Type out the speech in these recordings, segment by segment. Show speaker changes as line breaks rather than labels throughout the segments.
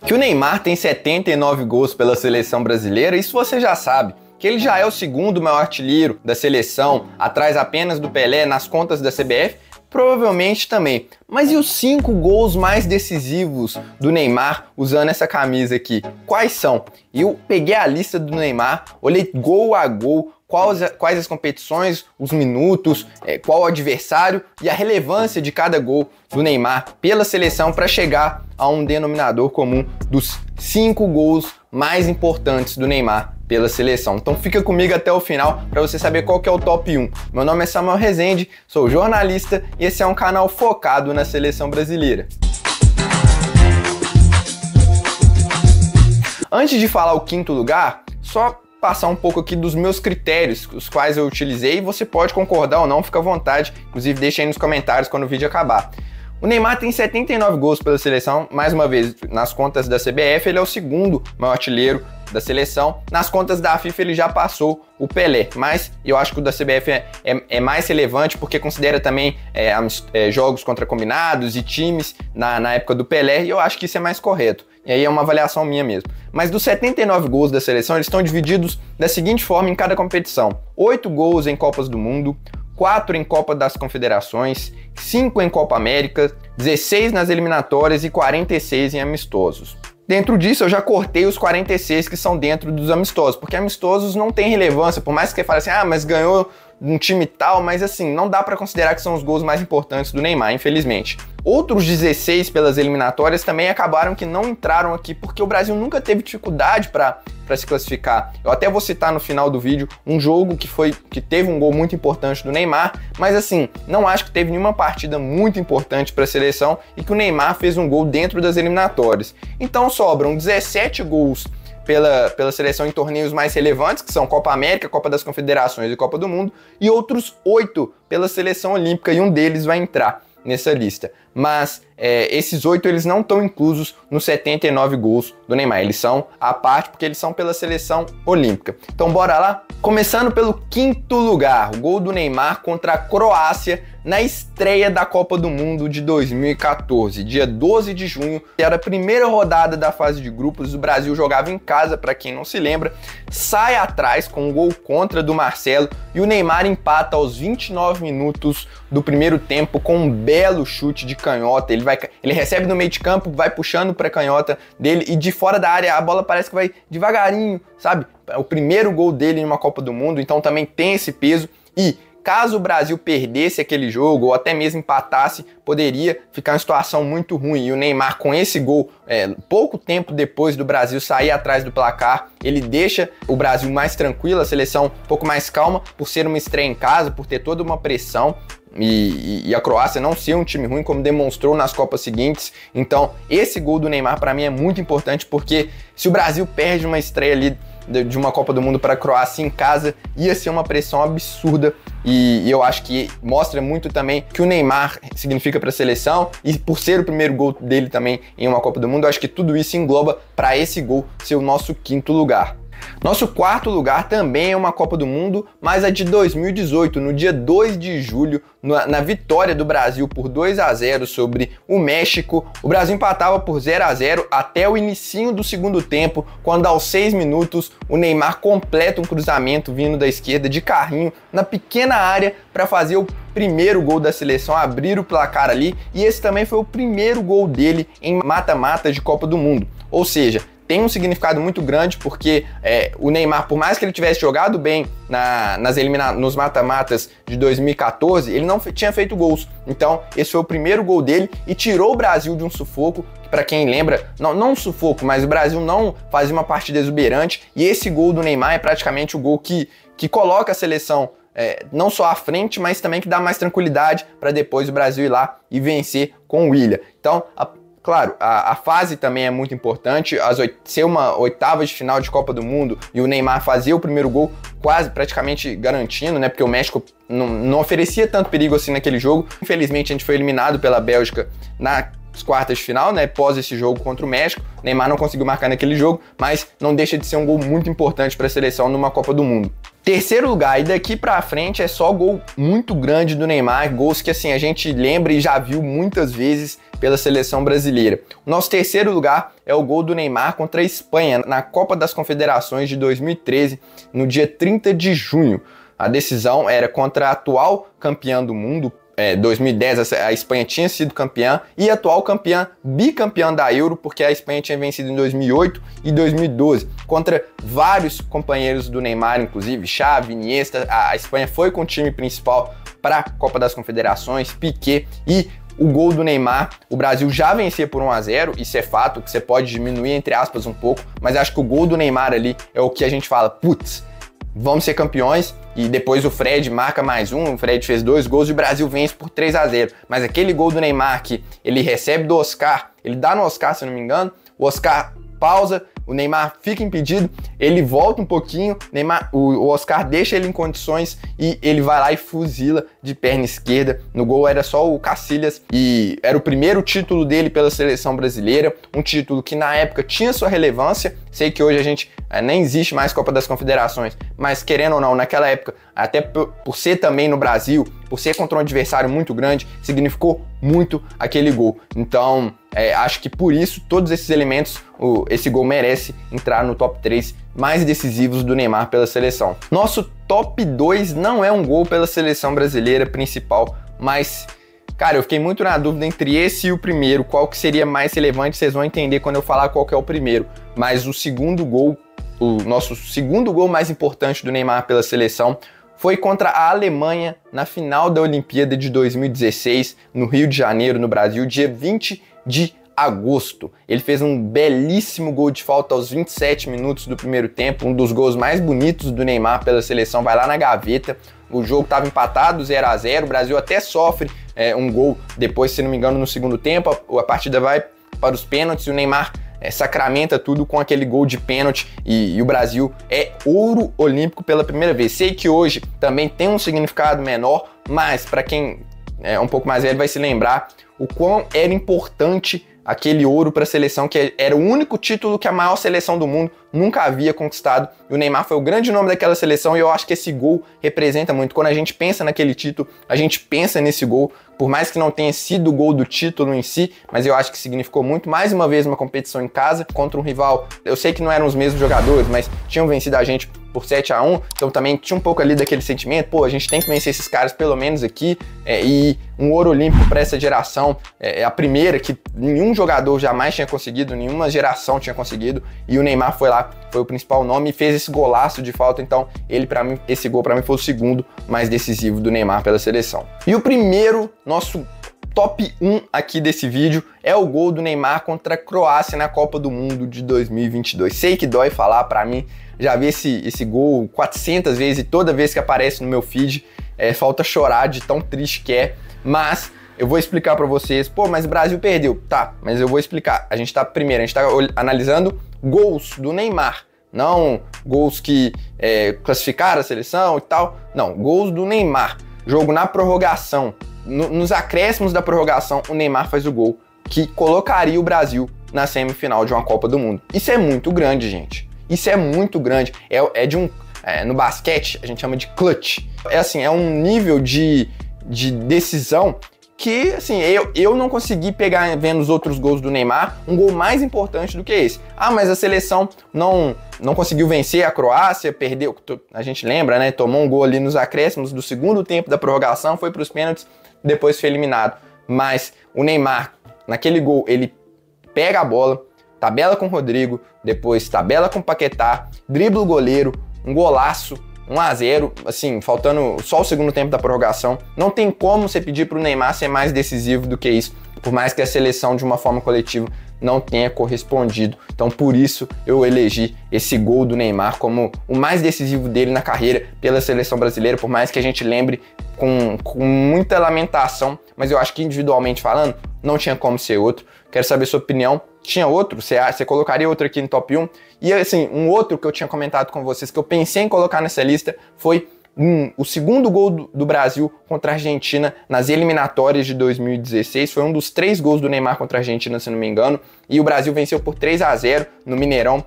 Que o Neymar tem 79 gols pela seleção brasileira, isso você já sabe. Que ele já é o segundo maior artilheiro da seleção, atrás apenas do Pelé nas contas da CBF, provavelmente também. Mas e os 5 gols mais decisivos do Neymar usando essa camisa aqui? Quais são? Eu peguei a lista do Neymar, olhei gol a gol, quais as competições, os minutos, qual o adversário e a relevância de cada gol do Neymar pela seleção para chegar a um denominador comum dos 5 gols mais importantes do Neymar pela seleção. Então fica comigo até o final para você saber qual que é o top 1. Meu nome é Samuel Rezende, sou jornalista e esse é um canal focado na seleção brasileira. Antes de falar o quinto lugar, só passar um pouco aqui dos meus critérios, os quais eu utilizei, e você pode concordar ou não, fica à vontade, inclusive deixa aí nos comentários quando o vídeo acabar. O Neymar tem 79 gols pela seleção, mais uma vez, nas contas da CBF, ele é o segundo maior artilheiro da seleção. Nas contas da FIFA ele já passou o Pelé, mas eu acho que o da CBF é mais relevante porque considera também jogos contra combinados e times na época do Pelé, e eu acho que isso é mais correto. E aí é uma avaliação minha mesmo. Mas dos 79 gols da seleção, eles estão divididos da seguinte forma em cada competição: 8 gols em Copas do Mundo, 4 em Copa das Confederações, 5 em Copa América, 16 nas eliminatórias e 46 em amistosos. Dentro disso, eu já cortei os 46 que são dentro dos amistosos, porque amistosos não tem relevância, por mais que você fale assim, mas ganhou um time tal, mas assim, não dá para considerar que são os gols mais importantes do Neymar, infelizmente. Outros 16 pelas eliminatórias também acabaram que não entraram aqui, porque o Brasil nunca teve dificuldade para se classificar. Eu até vou citar no final do vídeo um jogo que teve um gol muito importante do Neymar, mas assim, não acho que teve nenhuma partida muito importante para a seleção e que o Neymar fez um gol dentro das eliminatórias. Então sobram 17 gols pela seleção em torneios mais relevantes, que são Copa América, Copa das Confederações e Copa do Mundo, e outros 8 pela seleção olímpica, e um deles vai entrar nessa lista. Mas esses 8 eles não estão inclusos nos 79 gols do Neymar, eles são à parte porque eles são pela seleção olímpica. Então bora lá? Começando pelo quinto lugar, o gol do Neymar contra a Croácia na estreia da Copa do Mundo de 2014, dia 12 de junho, era a primeira rodada da fase de grupos, o Brasil jogava em casa, para quem não se lembra, sai atrás com um gol contra do Marcelo e o Neymar empata aos 29 minutos do primeiro tempo com um belo chute de canhota. Ele recebe no meio de campo, vai puxando para a canhota dele e de fora da área a bola parece que vai devagarinho, sabe? É o primeiro gol dele em uma Copa do Mundo, então também tem esse peso. E caso o Brasil perdesse aquele jogo ou até mesmo empatasse, poderia ficar uma situação muito ruim. E o Neymar, com esse gol, pouco tempo depois do Brasil sair atrás do placar, ele deixa o Brasil mais tranquilo, a seleção um pouco mais calma, por ser uma estreia em casa, por ter toda uma pressão. E a Croácia não ser um time ruim, como demonstrou nas Copas seguintes. Então, esse gol do Neymar, para mim, é muito importante, porque se o Brasil perde uma estreia ali de uma Copa do Mundo para a Croácia em casa, ia ser uma pressão absurda, e eu acho que mostra muito também que o Neymar significa para a seleção, e por ser o primeiro gol dele também em uma Copa do Mundo, eu acho que tudo isso engloba para esse gol ser o nosso quinto lugar. Nosso quarto lugar também é uma Copa do Mundo, mas a de 2018, no dia 2 de julho, na vitória do Brasil por 2-0 sobre o México. O Brasil empatava por 0-0 até o inicinho do segundo tempo, quando aos 6 minutos o Neymar completa um cruzamento vindo da esquerda de carrinho na pequena área para fazer o primeiro gol da seleção, abrir o placar ali, e esse também foi o primeiro gol dele em mata-mata de Copa do Mundo. Ou seja, tem um significado muito grande, porque o Neymar, por mais que ele tivesse jogado bem nos mata-matas de 2014, ele não tinha feito gols. Então, esse foi o primeiro gol dele e tirou o Brasil de um sufoco, que para quem lembra, não um sufoco, mas o Brasil não fazia uma partida exuberante, e esse gol do Neymar é praticamente o gol que coloca a seleção não só à frente, mas também que dá mais tranquilidade para depois o Brasil ir lá e vencer com o Willian. Então, claro, a fase também é muito importante, ser uma oitava de final de Copa do Mundo e o Neymar fazer o primeiro gol quase praticamente garantindo, né? Porque o México não oferecia tanto perigo assim naquele jogo. Infelizmente a gente foi eliminado pela Bélgica nas quartas de final, né? Pós esse jogo contra o México, o Neymar não conseguiu marcar naquele jogo, mas não deixa de ser um gol muito importante para a seleção numa Copa do Mundo. Terceiro lugar, e daqui pra frente é só gol muito grande do Neymar, gols que assim a gente lembra e já viu muitas vezes pela seleção brasileira. O nosso terceiro lugar é o gol do Neymar contra a Espanha na Copa das Confederações de 2013, no dia 30 de junho. A decisão era contra a atual campeã do mundo, 2010 a Espanha tinha sido campeã, e atual campeã, bicampeã da Euro, porque a Espanha tinha vencido em 2008 e 2012, contra vários companheiros do Neymar, inclusive Xavi, Iniesta. A Espanha foi com o time principal para a Copa das Confederações, Piqué, e o gol do Neymar, o Brasil já vencia por 1-0, isso é fato, que você pode diminuir entre aspas um pouco, mas acho que o gol do Neymar ali é o que a gente fala, putz, vamos ser campeões. E depois o Fred marca mais um, o Fred fez 2 gols e o Brasil vence por 3-0. Mas aquele gol do Neymar que ele recebe do Oscar, ele dá no Oscar, se não me engano, o Oscar pausa, o Neymar fica impedido, ele volta um pouquinho, o Oscar deixa ele em condições e ele vai lá e fuzila de perna esquerda. No gol era só o Cacilhas e era o primeiro título dele pela seleção brasileira, um título que na época tinha sua relevância. Sei que hoje a gente nem existe mais Copa das Confederações, mas querendo ou não, naquela época, até por ser também no Brasil, por ser contra um adversário muito grande, significou muito aquele gol. Então, acho que por isso, todos esses elementos, esse gol merece entrar no top 3 mais decisivos do Neymar pela seleção. Nosso top 2 não é um gol pela seleção brasileira principal, mas, cara, eu fiquei muito na dúvida entre esse e o primeiro, qual que seria mais relevante, vocês vão entender quando eu falar qual que é o primeiro. Mas o segundo gol, o nosso segundo gol mais importante do Neymar pela seleção, foi contra a Alemanha na final da Olimpíada de 2016, no Rio de Janeiro, no Brasil, dia 20 de agosto. Ele fez um belíssimo gol de falta aos 27 minutos do primeiro tempo, um dos gols mais bonitos do Neymar pela seleção, vai lá na gaveta. O jogo estava empatado, 0-0, o Brasil até sofre um gol depois, se não me engano, no segundo tempo, a partida vai para os pênaltis e o Neymar sacramenta tudo com aquele gol de pênalti e o Brasil é ouro olímpico pela primeira vez. Sei que hoje também tem um significado menor, mas para quem é um pouco mais velho vai se lembrar o quão era importante aquele ouro para a seleção, que era o único título que a maior seleção do mundo nunca havia conquistado. E o Neymar foi o grande nome daquela seleção e eu acho que esse gol representa muito. Quando a gente pensa naquele título, a gente pensa nesse gol, por mais que não tenha sido o gol do título em si, mas eu acho que significou muito. Mais uma vez uma competição em casa contra um rival, eu sei que não eram os mesmos jogadores, mas tinham vencido a gente por 7-1, então também tinha um pouco ali daquele sentimento, pô, a gente tem que vencer esses caras pelo menos aqui, e um ouro olímpico para essa geração, a primeira que nenhum jogador jamais tinha conseguido, nenhuma geração tinha conseguido, e o Neymar foi lá, foi o principal nome e fez esse golaço de falta. Então ele, para mim, esse gol para mim foi o segundo mais decisivo do Neymar pela seleção. E o primeiro, nosso top 1 aqui desse vídeo, é o gol do Neymar contra a Croácia na Copa do Mundo de 2022. Sei que dói falar, para mim, já vi esse gol 400 vezes e toda vez que aparece no meu feed, falta chorar de tão triste que é, mas eu vou explicar para vocês. Pô, mas o Brasil perdeu. Tá, mas eu vou explicar. A gente tá analisando gols do Neymar, não gols que classificaram a seleção e tal. Não, gols do Neymar. Jogo na prorrogação. Nos acréscimos da prorrogação, o Neymar faz o gol que colocaria o Brasil na semifinal de uma Copa do Mundo. Isso é muito grande, gente. Isso é muito grande. No basquete, a gente chama de clutch. É um nível de decisão que, assim, eu não consegui pegar, vendo os outros gols do Neymar, um gol mais importante do que esse. Ah, mas a seleção não conseguiu vencer a Croácia, perdeu, a gente lembra, né? Tomou um gol ali nos acréscimos do segundo tempo da prorrogação, foi para os pênaltis, depois foi eliminado. Mas o Neymar, naquele gol, ele pega a bola, tabela com o Rodrigo, depois tabela com o Paquetá, dribla o goleiro, um golaço, 1-0, assim, faltando só o segundo tempo da prorrogação. Não tem como você pedir para o Neymar ser mais decisivo do que isso, por mais que a seleção, de uma forma coletiva, não tenha correspondido. Então, por isso, eu elegi esse gol do Neymar como o mais decisivo dele na carreira pela seleção brasileira, por mais que a gente lembre com muita lamentação, mas eu acho que, individualmente falando, não tinha como ser outro. Quero saber sua opinião. Tinha outro? Você colocaria outro aqui no top 1? E assim, um outro que eu tinha comentado com vocês, que eu pensei em colocar nessa lista, foi o segundo gol do Brasil contra a Argentina nas eliminatórias de 2016. Foi um dos 3 gols do Neymar contra a Argentina, se não me engano. E o Brasil venceu por 3-0 no Mineirão.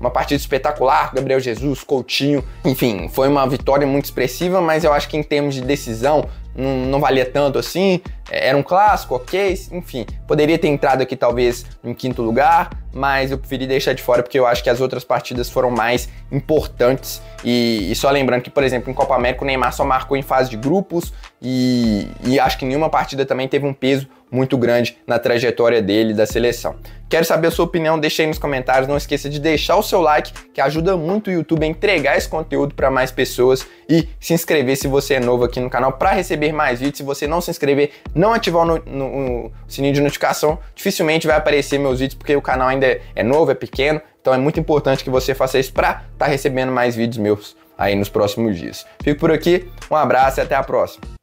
uma partida espetacular, Gabriel Jesus, Coutinho, enfim, foi uma vitória muito expressiva, mas eu acho que em termos de decisão não valia tanto assim, era um clássico, ok, enfim, poderia ter entrado aqui talvez em quinto lugar, mas eu preferi deixar de fora porque eu acho que as outras partidas foram mais importantes. E só lembrando que, por exemplo, em Copa América o Neymar só marcou em fase de grupos e acho que nenhuma partida também teve um peso muito grande na trajetória dele, da seleção. Quero saber a sua opinião, deixa aí nos comentários, não esqueça de deixar o seu like, que ajuda muito o YouTube a entregar esse conteúdo para mais pessoas, e se inscrever se você é novo aqui no canal para receber mais vídeos. Se você não se inscrever, não ativar o sininho de notificação, dificilmente vai aparecer meus vídeos, porque o canal ainda é novo, é pequeno, então é muito importante que você faça isso para estar recebendo mais vídeos meus aí nos próximos dias. Fico por aqui, um abraço e até a próxima.